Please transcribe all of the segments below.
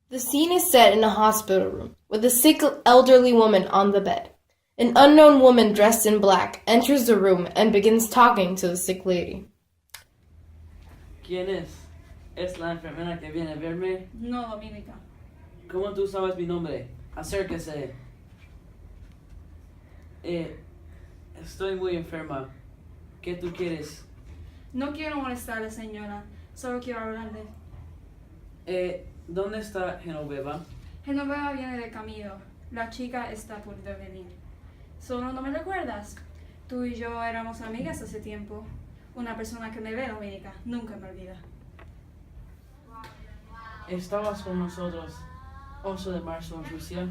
The scene is set in a hospital room, with a sick elderly woman on the bed. An unknown woman dressed in black enters the room and begins talking to the sick lady. ¿Quién es? ¿Es la enfermera que viene a verme? No, Dominica. ¿Cómo tú sabes mi nombre? Acérquese. Estoy muy enferma. ¿Qué tú quieres? No quiero molestarle, señora. Solo quiero hablarle. ¿Dónde está Genoveva? Genoveva viene de camino. La chica está por venir. ¿Solo no me recuerdas? Tú y yo éramos amigas hace tiempo. Una persona que me ve, Dominica, nunca me olvida. ¿Estabas con nosotros 8 de marzo en Rusia?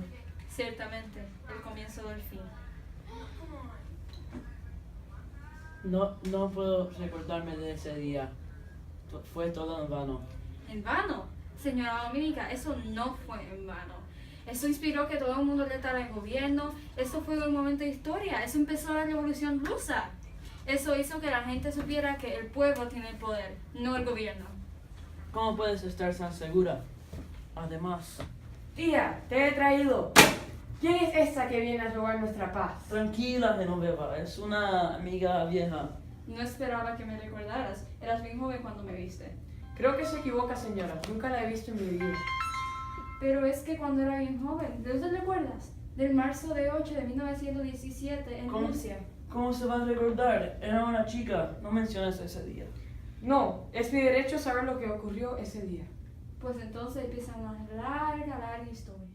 Ciertamente, el comienzo del fin. No puedo recordarme de ese día. Fue todo en vano. ¿En vano? Señora Dominica, eso no fue en vano. Eso inspiró que todo el mundo retara el gobierno. Eso fue un momento de historia. Eso empezó la revolución rusa. Eso hizo que la gente supiera que el pueblo tiene el poder, no el gobierno. ¿Cómo puedes estar tan segura? Además... Tía, te he traído. ¿Quién es esta que viene a robar nuestra paz? Tranquila, Genoveva. Es una amiga vieja. No esperaba que me recordaras. Eras bien joven cuando me viste. Creo que se equivoca, señora. Nunca la he visto en mi vida. Pero es que cuando era bien joven, ¿de dónde recuerdas? Del marzo de 8 de 1917 en Rusia. ¿Cómo se va a recordar? Era una chica. No menciones ese día. No, es mi derecho saber lo que ocurrió ese día. Pues entonces empieza una larga historia.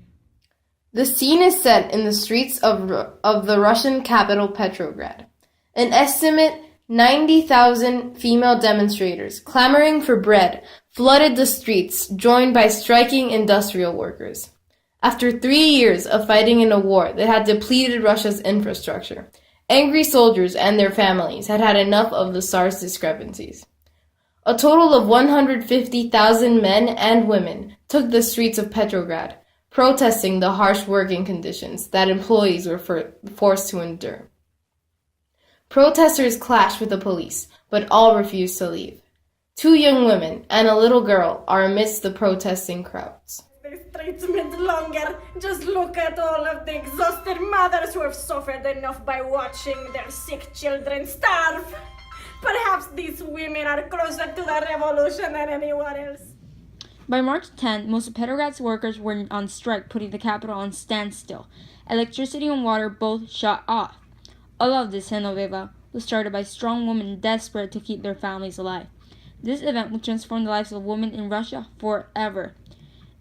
The scene is set in the streets of the Russian capital Petrograd. An estimate 90,000 female demonstrators clamoring for bread flooded the streets, joined by striking industrial workers. After 3 years of fighting in a war that had depleted Russia's infrastructure, angry soldiers and their families had had enough of the Tsar's discrepancies. A total of 150,000 men and women took the streets of Petrograd, protesting the harsh working conditions that employees were forced to endure. Protesters clashed with the police, but all refused to leave. 2 young women and a little girl are amidst the protesting crowds. The streets meant longer. Just look at all of the exhausted mothers who have suffered enough by watching their sick children starve. Perhaps these women are closer to the revolution than anyone else. By March 10, most of Petrograd's workers were on strike, putting the capital on standstill. Electricity and water both shut off. All of this, Genoveva, was started by strong women desperate to keep their families alive. This event would transform the lives of women in Russia forever.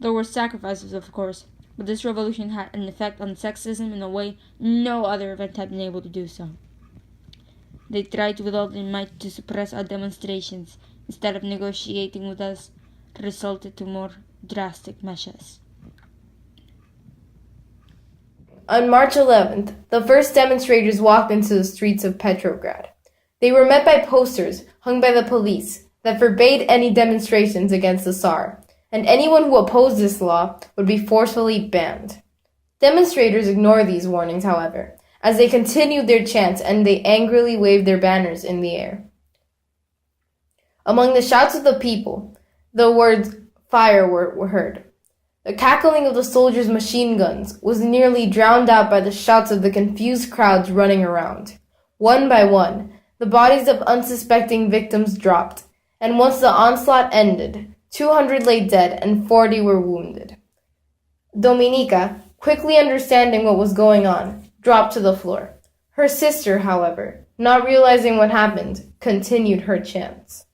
There were sacrifices, of course, but this revolution had an effect on sexism in a way no other event had been able to do so. They tried with all their might to suppress our demonstrations. Instead of negotiating with us, resulted to more drastic measures. On March 11th, the first demonstrators walked into the streets of Petrograd. They were met by posters hung by the police that forbade any demonstrations against the Tsar, and anyone who opposed this law would be forcefully banned. Demonstrators ignored these warnings, however, as they continued their chants and they angrily waved their banners in the air. Among the shouts of the people, the words "fire" were heard. The cackling of the soldiers' machine guns was nearly drowned out by the shouts of the confused crowds running around. One by one, the bodies of unsuspecting victims dropped, and once the onslaught ended, 200 lay dead and 40 were wounded. Dominica, quickly understanding what was going on, dropped to the floor. Her sister, however, not realizing what happened, continued her chants.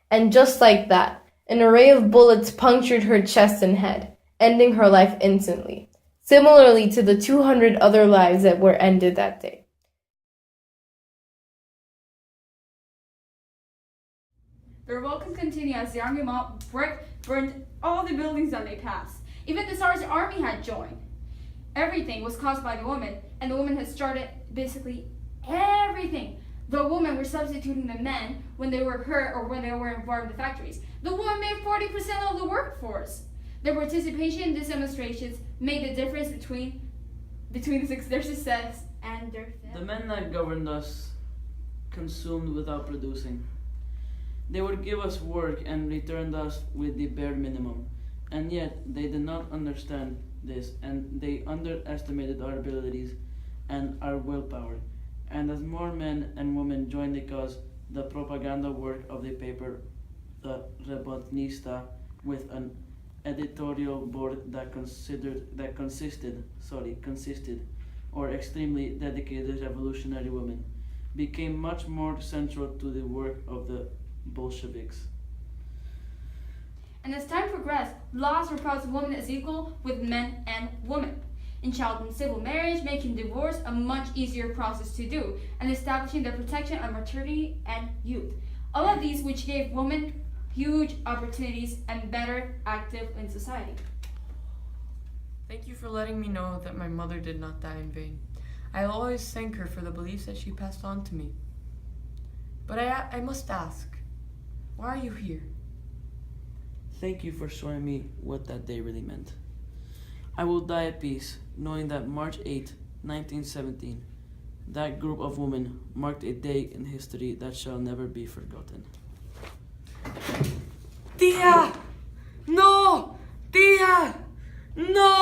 And just like that, an array of bullets punctured her chest and head, ending her life instantly, similarly to the 200 other lives that were ended that day. The revolt could continue as the army mob burned all the buildings that they passed. Even the Tsar's army had joined. Everything was caused by the woman, and the woman had started basically everything. The women were substituting the men when they were hurt or when they were involved in the factories. The women made 40% of the workforce. Their participation in these demonstrations made the difference between their success and their failure. The men that governed us consumed without producing. They would give us work and returned us with the bare minimum. And yet, they did not understand this, and they underestimated our abilities and our willpower. And as more men and women joined the cause, the propaganda work of the paper, the Rebotnista, with an editorial board that consisted or extremely dedicated revolutionary women, became much more central to the work of the Bolsheviks. And as time progressed, laws were passed women as equal with men and women. In child and civil marriage, making divorce a much easier process to do, and establishing the protection of maternity and youth. All of these which gave women huge opportunities and better active in society. Thank you for letting me know that my mother did not die in vain. I'll always thank her for the beliefs that she passed on to me. But I must ask, why are you here? Thank you for showing me what that day really meant. I will die at peace, knowing that March 8, 1917, that group of women marked a day in history that shall never be forgotten. Tia! No! Tia! No!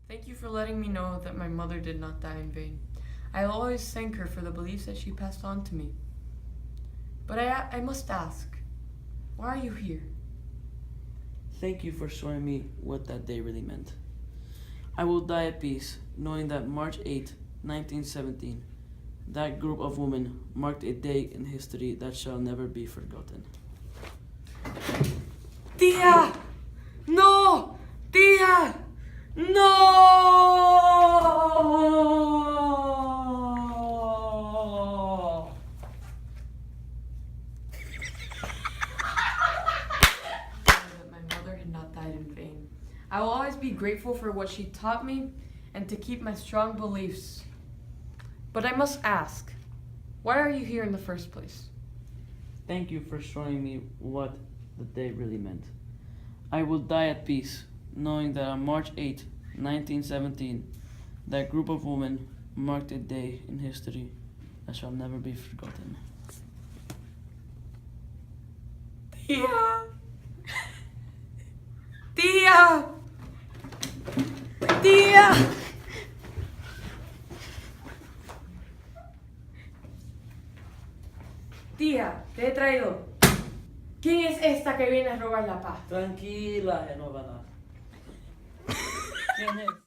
Thank you for letting me know that my mother did not die in vain. I'll always thank her for the beliefs that she passed on to me. But I must ask, why are you here? Thank you for showing me what that day really meant. I will die at peace, knowing that March 8, 1917, that group of women marked a day in history that shall never be forgotten. Tia! No! Tia! No! That my mother had not died in vain. I will always be grateful for what she taught me and to keep my strong beliefs. But I must ask, why are you here in the first place? Thank you for showing me what the day really meant. I will die at peace, knowing that on March 8, 1917, that group of women marked a day in history that shall never be forgotten. Tia! Tia! Tia! Tía, te he traído. ¿Quién es esta que viene a robar la paz? Tranquila, Genovana. ¿Quién es?